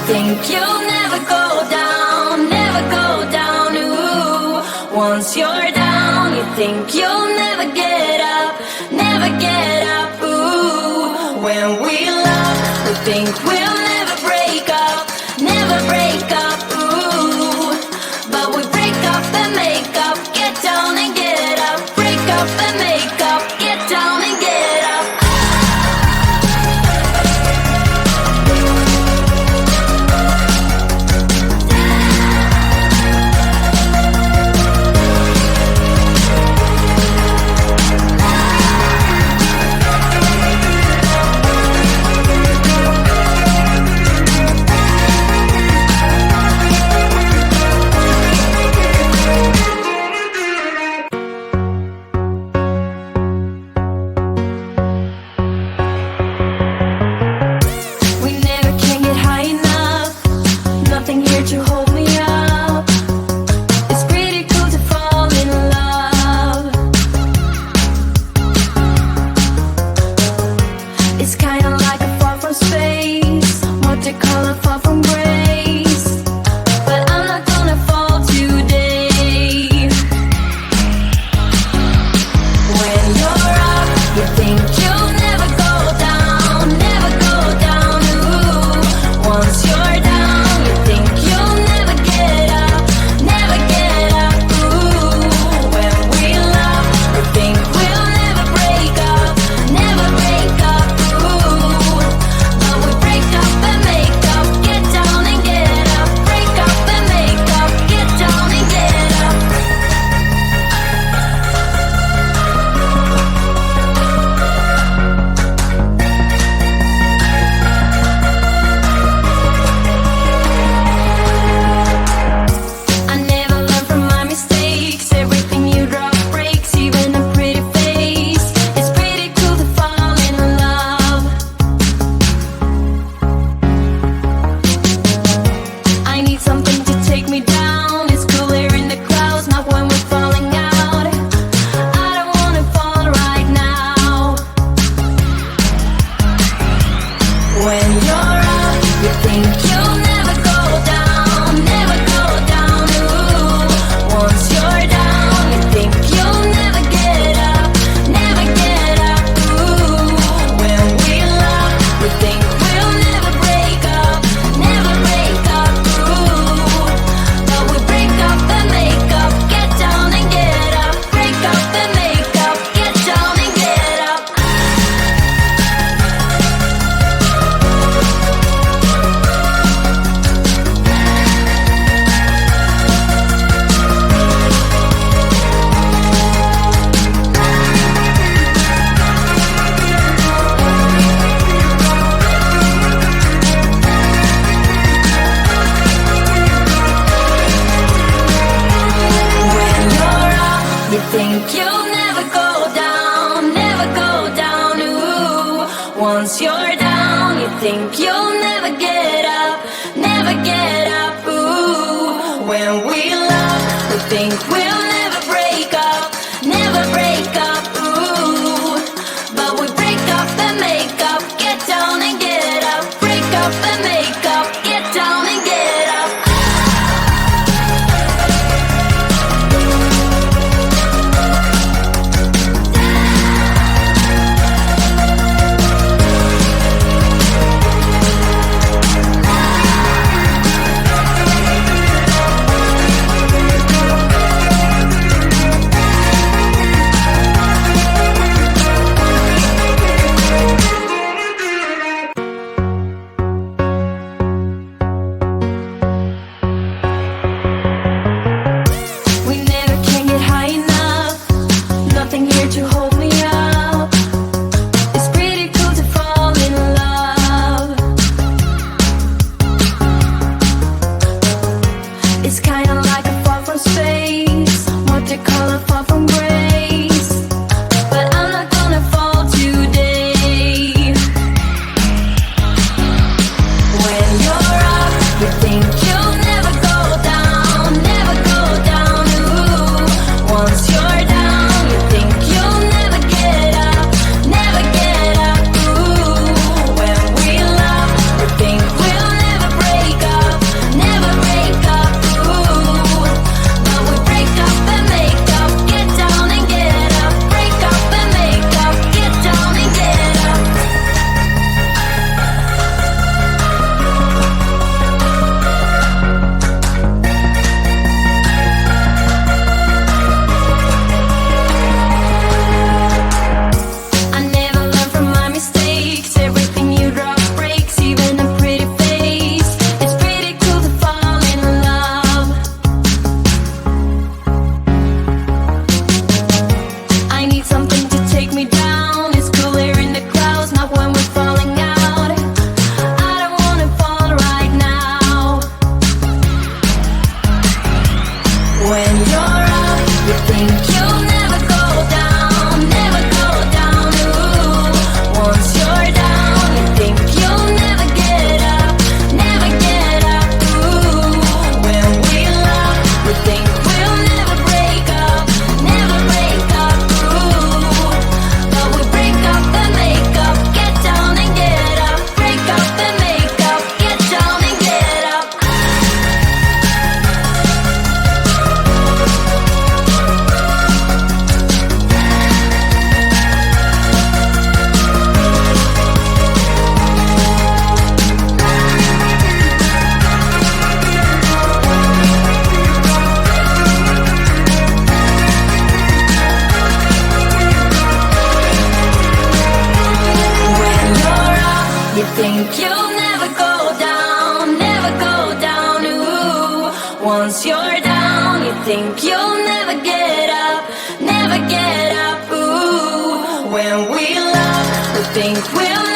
think you'll never go down, never go down. Ooh, once you're down, you think you'll never get up, never get up. Ooh, when we love, we think we'll never break up, never break up. Ooh, but we break up and make up, get down and get up, break up and make up, get down and get up. To hold me up, it's pretty cool to fall in love. It's kinda like a fall from space, what they call a fall from grace. But I'm not gonna fall today. When you're up, you think you'll never go down, never go down. Ooh, once you're down, you think you'll never get up, never get up. Ooh, when we love, we think we'll never break up, never break up. Ooh, but we break up and make up, get down and think you'll never go down, ooh. Once you're down, you think you'll never get up, ooh. When we love, we think we'll